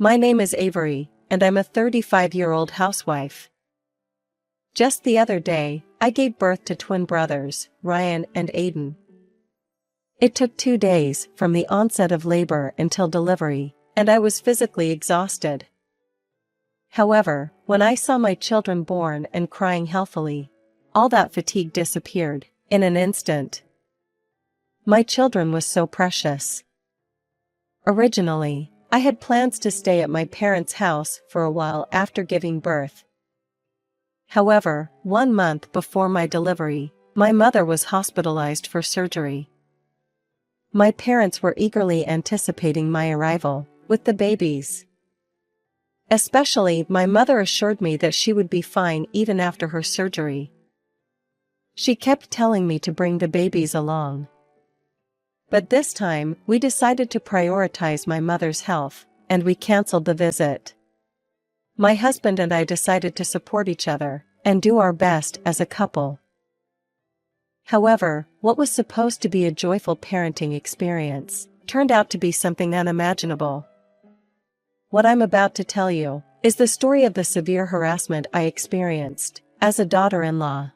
My name is Avery, and I'm a 35-year-old housewife. Just the other day, I gave birth to twin brothers, Ryan and Aiden. It took 2 days from the onset of labor until delivery, and I was physically exhausted. However, when I saw my children born and crying healthily, all that fatigue disappeared in an instant. My children was so precious. Originally, I had plans to stay at my parents' house for a while after giving birth. However, 1 month before my delivery, my mother was hospitalized for surgery. My parents were eagerly anticipating my arrival with the babies. Especially, my mother assured me that she would be fine even after her surgery. She kept telling me to bring the babies along. But this time, we decided to prioritize my mother's health, and we canceled the visit. My husband and I decided to support each other and do our best as a couple. However, what was supposed to be a joyful parenting experience turned out to be something unimaginable. What I'm about to tell you is the story of the severe harassment I experienced as a daughter-in-law.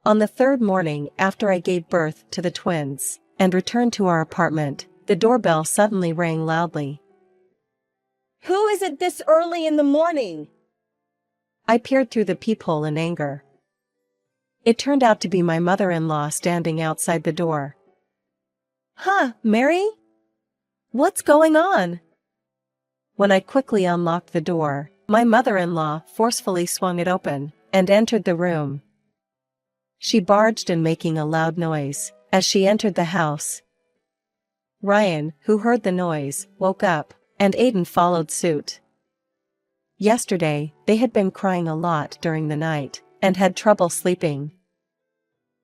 On the 3rd morning after I gave birth to the twins and returned to our apartment, the doorbell suddenly rang loudly. "Who is it this early in the morning?" I peered through the peephole in anger. It turned out to be my mother-in-law standing outside the door. "Huh, Mary? What's going on?" When I quickly unlocked the door, my mother-in-law forcefully swung it open and entered the room. She barged in, making a loud noise as she entered the house. Ryan, who heard the noise, woke up, and Aiden followed suit. Yesterday, they had been crying a lot during the night and had trouble sleeping.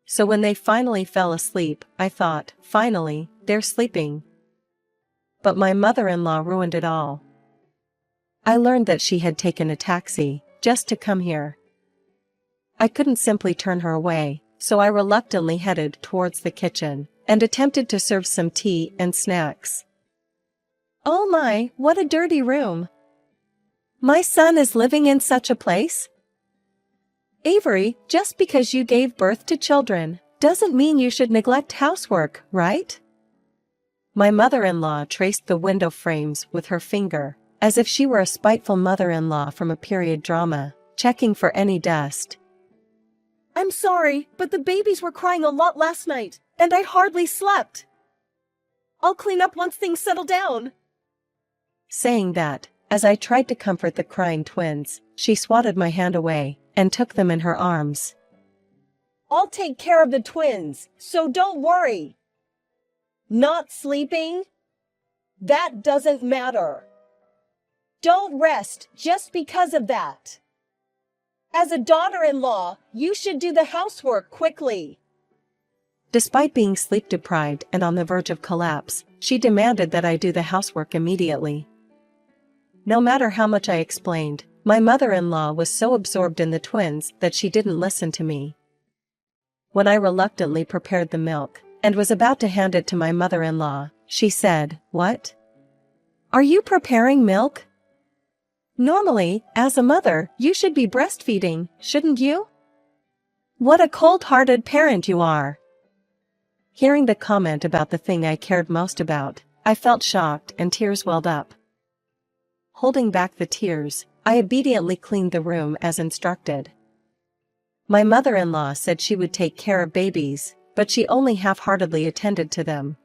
So when they finally fell asleep, I thought, finally, they're sleeping. But my mother-in-law ruined it all. I learned that she had taken a taxi just to come here. I couldn't simply turn her away, so I reluctantly headed towards the kitchen and attempted to serve some tea and snacks. "Oh my, what a dirty room. My son is living in such a place?" "Avery, just because you gave birth to children doesn't mean you should neglect housework, right?" My mother-in-law traced the window frames with her finger, as if she were a spiteful mother-in-law from a period drama, checking for any dust. "I'm sorry, but the babies were crying a lot last night, and I hardly slept. I'll clean up once things settle down." Saying that, as I tried to comfort the crying twins, she swatted my hand away and took them in her arms. "I'll take care of the twins, so don't worry. Not sleeping? That doesn't matter. Don't rest just because of that. As a daughter-in-law, you should do the housework quickly." Despite being sleep-deprived and on the verge of collapse, she demanded that I do the housework immediately. No matter how much I explained, my mother-in-law was so absorbed in the twins that she didn't listen to me. When I reluctantly prepared the milk and was about to hand it to my mother-in-law, she said, "What? Are you preparing milk? Normally, as a mother, you should be breastfeeding, shouldn't you? What a cold-hearted parent you are." Hearing the comment about the thing I cared most about, I felt shocked and tears welled up. Holding back the tears, I obediently cleaned the room as instructed. My mother-in-law said she would take care of babies, but she only half-heartedly attended to them.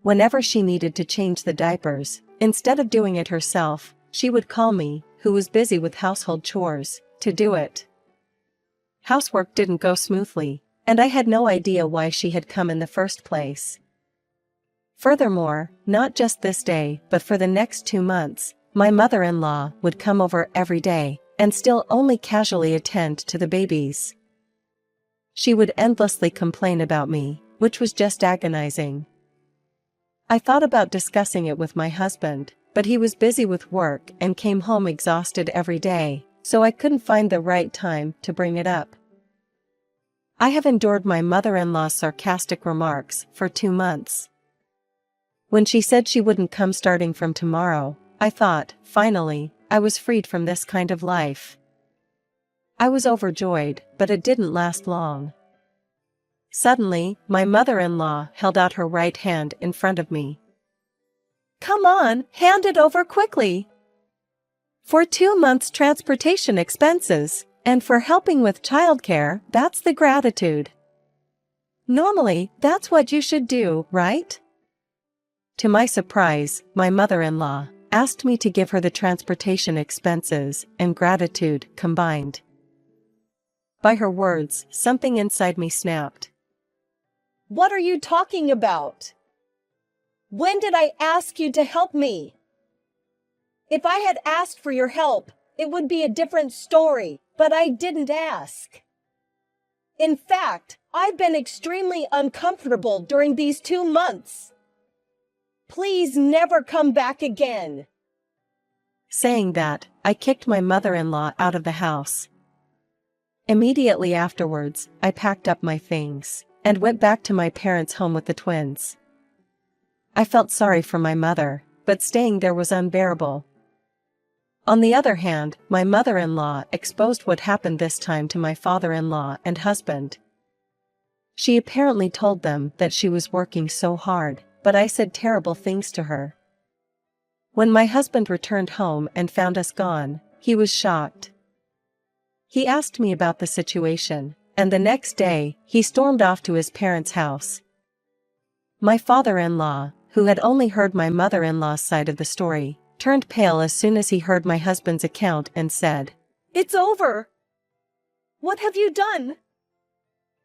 Whenever she needed to change the diapers, instead of doing it herself, she would call me, who was busy with household chores, to do it. Housework didn't go smoothly, and I had no idea why she had come in the first place. Furthermore, not just this day but for the next 2 months, my mother-in-law would come over every day, and still only casually attend to the babies. She would endlessly complain about me, which was just agonizing. I thought about discussing it with my husband, but he was busy with work and came home exhausted every day, so I couldn't find the right time to bring it up. I have endured my mother-in-law's sarcastic remarks for 2 months. When she said she wouldn't come starting from tomorrow, I thought, finally, I was freed from this kind of life. I was overjoyed, but it didn't last long. Suddenly, my mother-in-law held out her right hand in front of me. "Come on, hand it over quickly. For 2 months' transportation expenses, and for helping with childcare, that's the gratitude. Normally, that's what you should do, right?" To my surprise, my mother-in-law asked me to give her the transportation expenses and gratitude combined. By her words, something inside me snapped. What are you talking about? When did I ask you to help me? If I had asked for your help, it would be a different story, but I didn't ask. In fact, I've been extremely uncomfortable during these 2 months. Please never come back again. Saying that, I kicked my mother-in-law out of the house. Immediately afterwards, I packed up my things and went back to my parents' home with the twins. I felt sorry for my mother, but staying there was unbearable. On the other hand, my mother-in-law exposed what happened this time to my father-in-law and husband. She apparently told them that she was working so hard, but I said terrible things to her. When my husband returned home and found us gone, he was shocked. He asked me about the situation, and the next day, he stormed off to his parents' house. My father-in-law, who had only heard my mother-in-law's side of the story, turned pale as soon as he heard my husband's account and said, "It's over. What have you done?"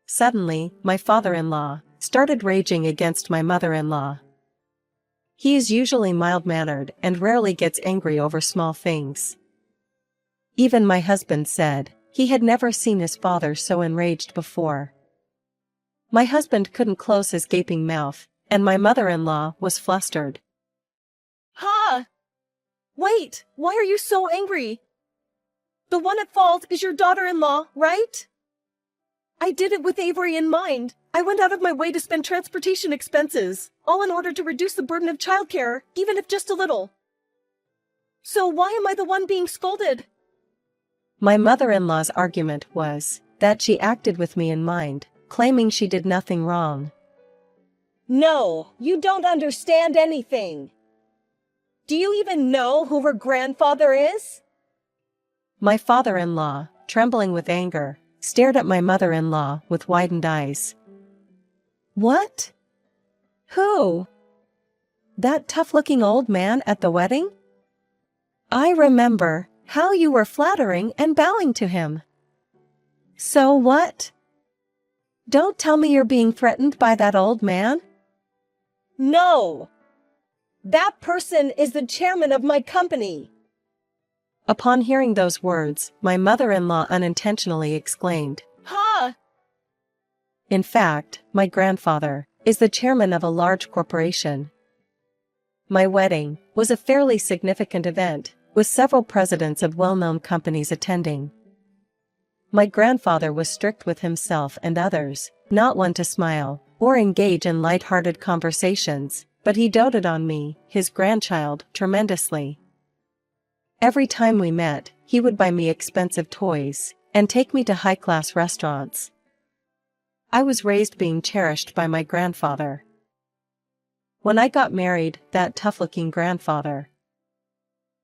Suddenly, my father-in-law started raging against my mother-in-law. He is usually mild-mannered and rarely gets angry over small things. Even my husband said he had never seen his father so enraged before. My husband couldn't close his gaping mouth, and my mother-in-law was flustered. "Ha! Wait, why are you so angry? The one at fault is your daughter-in-law, right? I did it with Avery in mind. I went out of my way to spend transportation expenses, all in order to reduce the burden of childcare, even if just a little. So why am I the one being scolded?" My mother-in-law's argument was that she acted with me in mind, claiming she did nothing wrong. No, you don't understand anything. Do you even know who her grandfather is? My father-in-law, trembling with anger, stared at my mother-in-law with widened eyes. "What? Who? That tough-looking old man at the wedding? I remember how you were flattering and bowing to him. So what? Don't tell me you're being threatened by that old man?" No. That person is the chairman of my company. Upon hearing those words, my mother-in-law unintentionally exclaimed, "Ha!" In fact, my grandfather is the chairman of a large corporation. My wedding was a fairly significant event, with several presidents of well-known companies attending. My grandfather was strict with himself and others, not one to smile or engage in light-hearted conversations, but he doted on me, his grandchild, tremendously. Every time we met, he would buy me expensive toys and take me to high-class restaurants. I was raised being cherished by my grandfather. When I got married, that tough-looking grandfather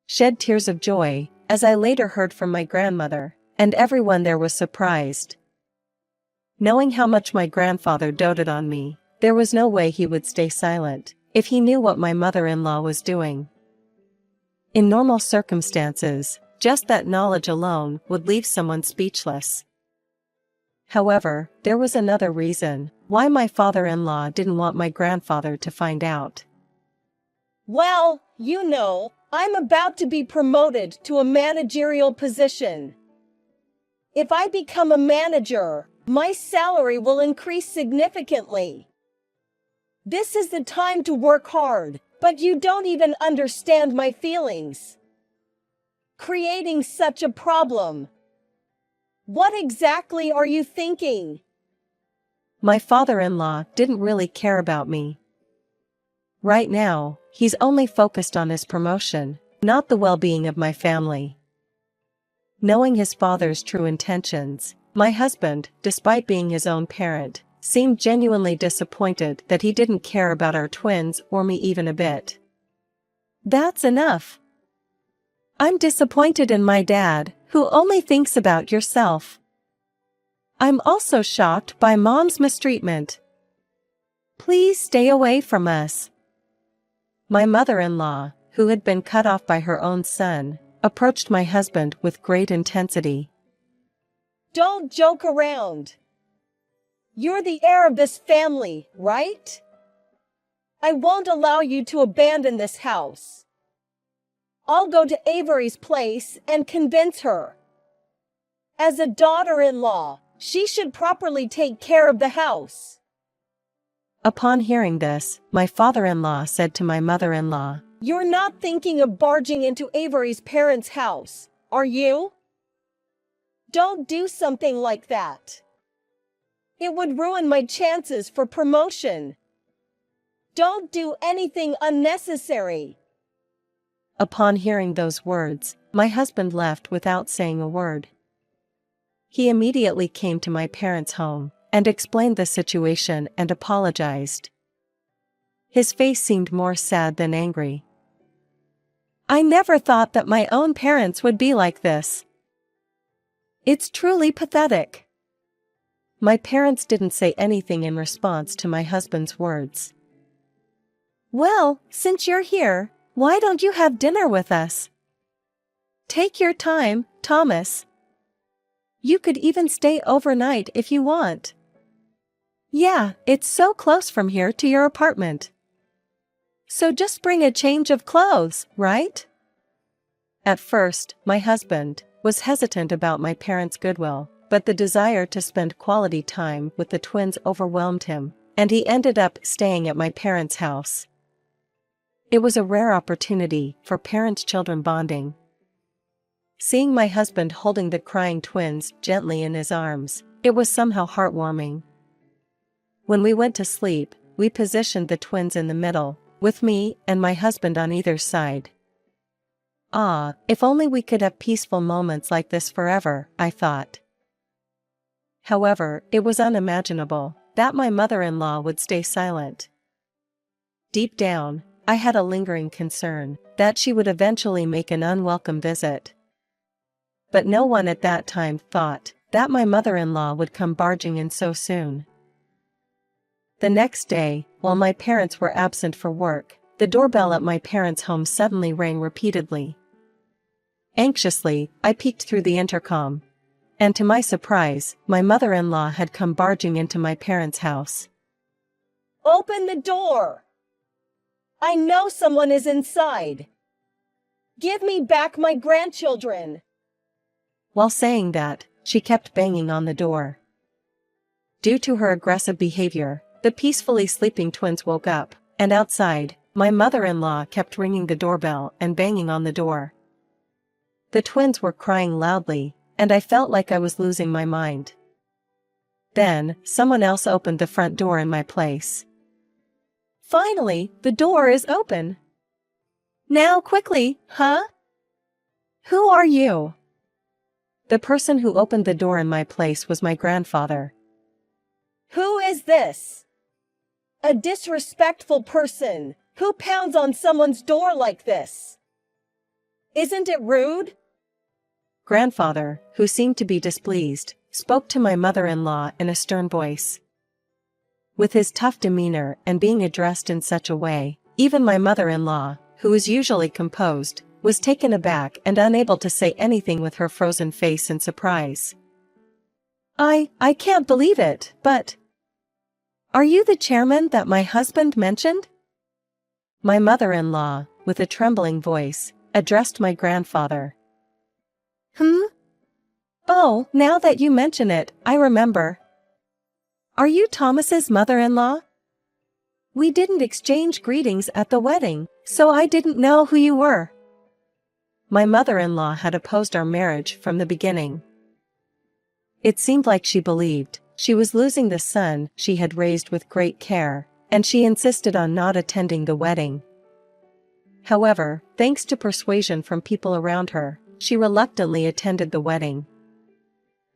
shed tears of joy, as I later heard from my grandmother, and everyone there was surprised. Knowing how much my grandfather doted on me, there was no way he would stay silent if he knew what my mother-in-law was doing. In normal circumstances, just that knowledge alone would leave someone speechless. However, there was another reason why my father-in-law didn't want my grandfather to find out. Well, you know, I'm about to be promoted to a managerial position. If I become a manager, my salary will increase significantly. This is the time to work hard, but you don't even understand my feelings. Creating such a problem. What exactly are you thinking? My father-in-law didn't really care about me. Right now, he's only focused on his promotion, not the well-being of my family. Knowing his father's true intentions, my husband, despite being his own parent, seemed genuinely disappointed that he didn't care about our twins or me even a bit. That's enough. I'm disappointed in my dad, who only thinks about yourself. I'm also shocked by Mom's mistreatment. Please stay away from us. My mother-in-law, who had been cut off by her own son, approached my husband with great intensity. Don't joke around. You're the heir of this family, right? I won't allow you to abandon this house. I'll go to Avery's place and convince her. As a daughter-in-law, she should properly take care of the house. Upon hearing this, my father-in-law said to my mother-in-law, You're not thinking of barging into Avery's parents' house, are you? Don't do something like that. It would ruin my chances for promotion. Don't do anything unnecessary. Upon hearing those words, my husband left without saying a word. He immediately came to my parents' home and explained the situation and apologized. His face seemed more sad than angry. I never thought that my own parents would be like this. It's truly pathetic. My parents didn't say anything in response to my husband's words. Well, since you're here, why don't you have dinner with us? Take your time, Thomas. You could even stay overnight if you want. Yeah, it's so close from here to your apartment. So just bring a change of clothes, right? At first, my husband was hesitant about my parents' goodwill, but the desire to spend quality time with the twins overwhelmed him, and he ended up staying at my parents' house. It was a rare opportunity for parent-children bonding. Seeing my husband holding the crying twins gently in his arms, it was somehow heartwarming. When we went to sleep, we positioned the twins in the middle, with me and my husband on either side. Ah, if only we could have peaceful moments like this forever, I thought. However, it was unimaginable that my mother-in-law would stay silent. Deep down, I had a lingering concern that she would eventually make an unwelcome visit. But no one at that time thought that my mother-in-law would come barging in so soon. The next day, while my parents were absent for work, the doorbell at my parents' home suddenly rang repeatedly. Anxiously, I peeked through the intercom. And to my surprise, my mother-in-law had come barging into my parents' house. Open the door! I know someone is inside. Give me back my grandchildren. While saying that, she kept banging on the door. Due to her aggressive behavior, the peacefully sleeping twins woke up, and outside, my mother-in-law kept ringing the doorbell and banging on the door. The twins were crying loudly, and I felt like I was losing my mind. Then, someone else opened the front door in my place. Finally, the door is open. Now quickly, huh? Who are you? The person who opened the door in my place was my grandfather. Who is this? A disrespectful person who pounds on someone's door like this. Isn't it rude? Grandfather, who seemed to be displeased, spoke to my mother-in-law in a stern voice. With his tough demeanor and being addressed in such a way, even my mother-in-law, who is usually composed, was taken aback and unable to say anything with her frozen face in surprise. I can't believe it, but... Are you the chairman that my husband mentioned? My mother-in-law, with a trembling voice, addressed my grandfather. Oh, now that you mention it, I remember. Are you Thomas's mother-in-law? We didn't exchange greetings at the wedding, so I didn't know who you were. My mother-in-law had opposed our marriage from the beginning. It seemed like she believed she was losing the son she had raised with great care, and she insisted on not attending the wedding. However, thanks to persuasion from people around her, she reluctantly attended the wedding.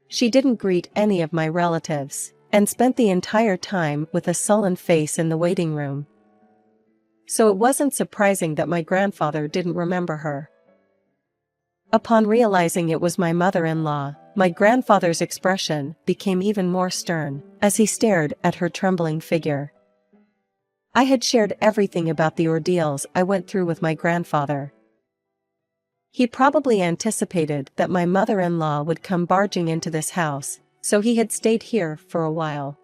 She didn't greet any of my relatives, and spent the entire time with a sullen face in the waiting room. So it wasn't surprising that my grandfather didn't remember her. Upon realizing it was my mother-in-law, my grandfather's expression became even more stern, as he stared at her trembling figure. I had shared everything about the ordeals I went through with my grandfather. He probably anticipated that my mother-in-law would come barging into this house, so he had stayed here for a while.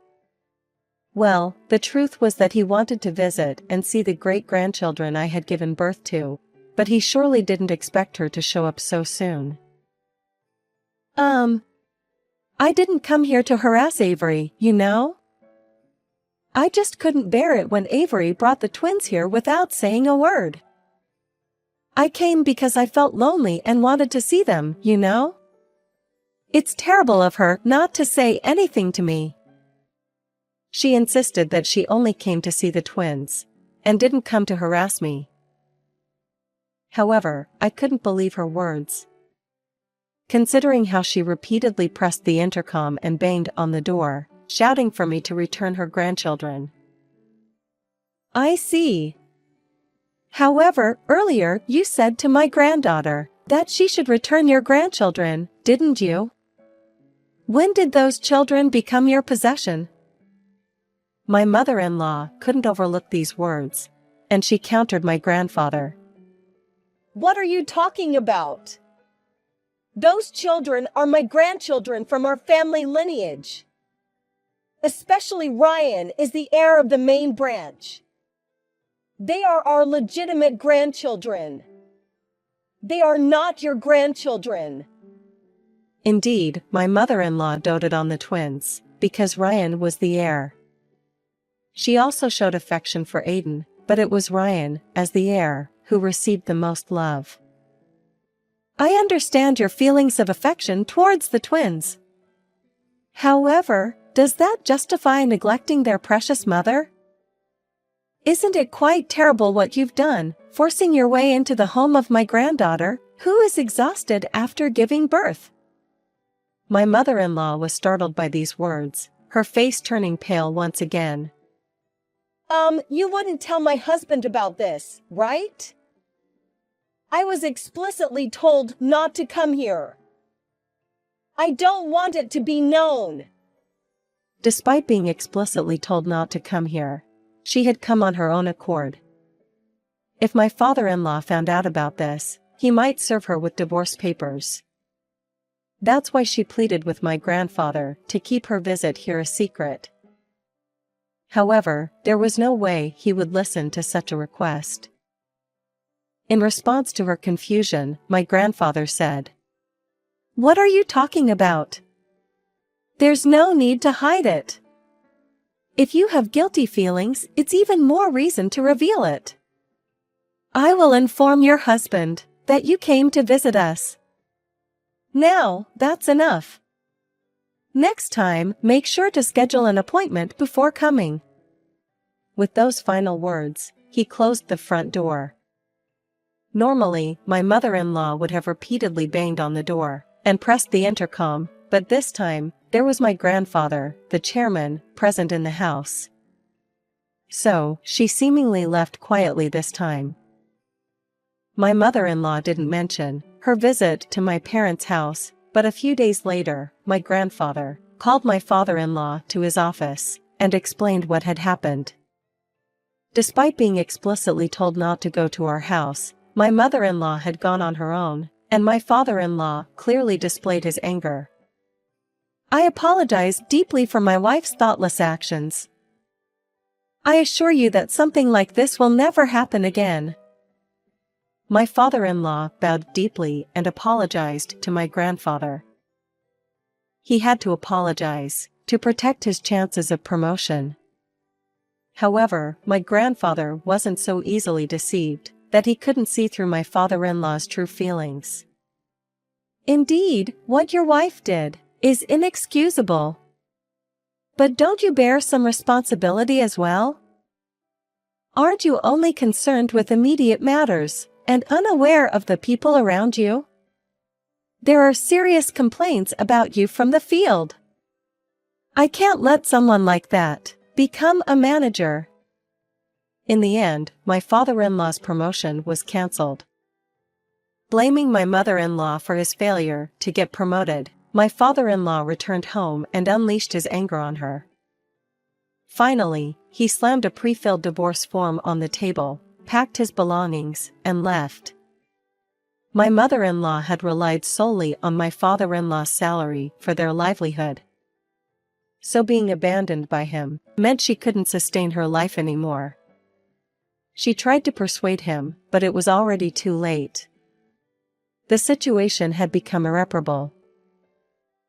Well, the truth was that he wanted to visit and see the great-grandchildren I had given birth to, but he surely didn't expect her to show up so soon. I didn't come here to harass Avery, you know? I just couldn't bear it when Avery brought the twins here without saying a word. I came because I felt lonely and wanted to see them, you know? It's terrible of her not to say anything to me. She insisted that she only came to see the twins, and didn't come to harass me. However, I couldn't believe her words. Considering how she repeatedly pressed the intercom and banged on the door, shouting for me to return her grandchildren. I see. However, earlier you said to my granddaughter that she should return your grandchildren, didn't you? When did those children become your possession? My mother-in-law couldn't overlook these words, and she countered my grandfather. What are you talking about? Those children are my grandchildren from our family lineage. Especially Ryan is the heir of the main branch. They are our legitimate grandchildren. They are not your grandchildren. Indeed, my mother-in-law doted on the twins, because Ryan was the heir. She also showed affection for Aiden, but it was Ryan, as the heir, who received the most love. I understand your feelings of affection towards the twins. However, does that justify neglecting their precious mother? Isn't it quite terrible what you've done, forcing your way into the home of my granddaughter, who is exhausted after giving birth? My mother-in-law was startled by these words, her face turning pale once again. You wouldn't tell my husband about this, right? I was explicitly told not to come here. I don't want it to be known. Despite being explicitly told not to come here, she had come on her own accord. If my father-in-law found out about this, he might serve her with divorce papers. That's why she pleaded with my grandfather to keep her visit here a secret. However, there was no way he would listen to such a request. In response to her confusion, my grandfather said, "What are you talking about? There's no need to hide it. If you have guilty feelings, it's even more reason to reveal it. I will inform your husband that you came to visit us. Now, that's enough. Next time, make sure to schedule an appointment before coming." With those final words, he closed the front door. Normally, my mother-in-law would have repeatedly banged on the door and pressed the intercom, but this time, there was my grandfather, the chairman, present in the house. So, she seemingly left quietly this time. My mother-in-law didn't mention her visit to my parents' house, but a few days later, my grandfather called my father-in-law to his office and explained what had happened. Despite being explicitly told not to go to our house, my mother-in-law had gone on her own, and my father-in-law clearly displayed his anger. I apologize deeply for my wife's thoughtless actions. I assure you that something like this will never happen again. My father-in-law bowed deeply and apologized to my grandfather. He had to apologize to protect his chances of promotion. However, my grandfather wasn't so easily deceived that he couldn't see through my father-in-law's true feelings. Indeed, what your wife did is inexcusable. But don't you bear some responsibility as well? Aren't you only concerned with immediate matters and unaware of the people around you? There are serious complaints about you from the field. I can't let someone like that become a manager." In the end, my father-in-law's promotion was cancelled. Blaming my mother-in-law for his failure to get promoted, my father-in-law returned home and unleashed his anger on her. Finally, he slammed a pre-filled divorce form on the table, packed his belongings, and left. My mother-in-law had relied solely on my father-in-law's salary for their livelihood. So being abandoned by him meant she couldn't sustain her life anymore. She tried to persuade him, but it was already too late. The situation had become irreparable.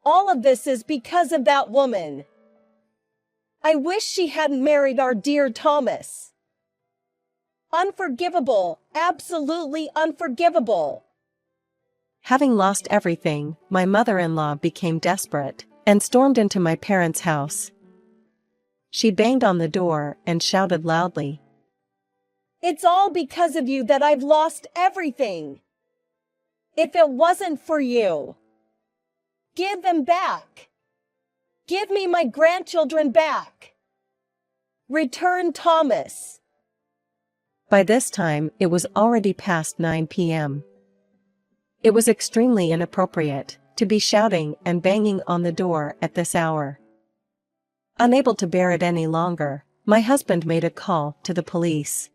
All of this is because of that woman. I wish she hadn't married our dear Thomas. Unforgivable, absolutely unforgivable. Having lost everything, my mother-in-law became desperate and stormed into my parents' house. She banged on the door and shouted loudly, "It's all because of you that I've lost everything. If it wasn't for you, give them back. Give me my grandchildren back. Return Thomas." By this time, it was already past 9 p.m. It was extremely inappropriate to be shouting and banging on the door at this hour. Unable to bear it any longer, my husband made a call to the police.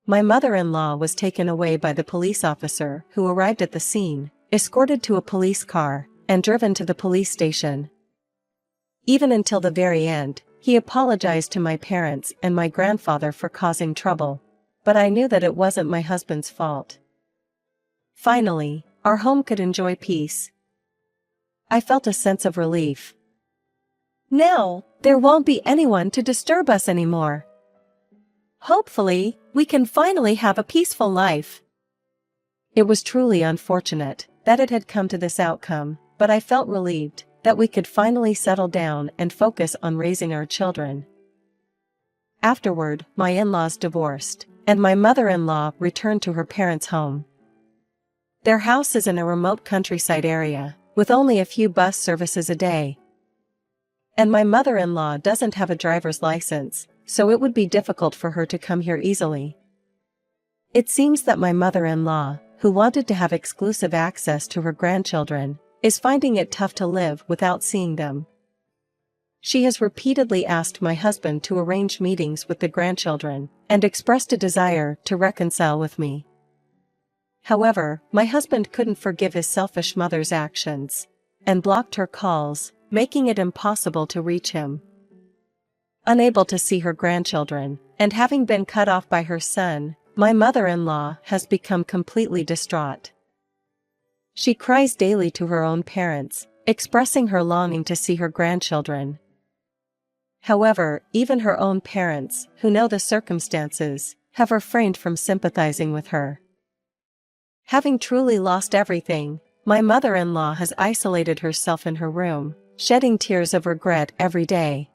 My mother-in-law was taken away by the police officer who arrived at the scene, escorted to a police car, and driven to the police station. Even until the very end, he apologized to my parents and my grandfather for causing trouble, but I knew that it wasn't my husband's fault. Finally, our home could enjoy peace. I felt a sense of relief. Now, there won't be anyone to disturb us anymore. Hopefully, we can finally have a peaceful life. It was truly unfortunate that it had come to this outcome, but I felt relieved that we could finally settle down and focus on raising our children. Afterward, my in-laws divorced, and my mother-in-law returned to her parents' home. Their house is in a remote countryside area, with only a few bus services a day. And my mother-in-law doesn't have a driver's license, so it would be difficult for her to come here easily. It seems that my mother-in-law, who wanted to have exclusive access to her grandchildren, is finding it tough to live without seeing them. She has repeatedly asked my husband to arrange meetings with the grandchildren, and expressed a desire to reconcile with me. However, my husband couldn't forgive his selfish mother's actions, and blocked her calls, making it impossible to reach him. Unable to see her grandchildren, and having been cut off by her son, my mother-in-law has become completely distraught. She cries daily to her own parents, expressing her longing to see her grandchildren. However, even her own parents, who know the circumstances, have refrained from sympathizing with her. Having truly lost everything, my mother-in-law has isolated herself in her room, shedding tears of regret every day.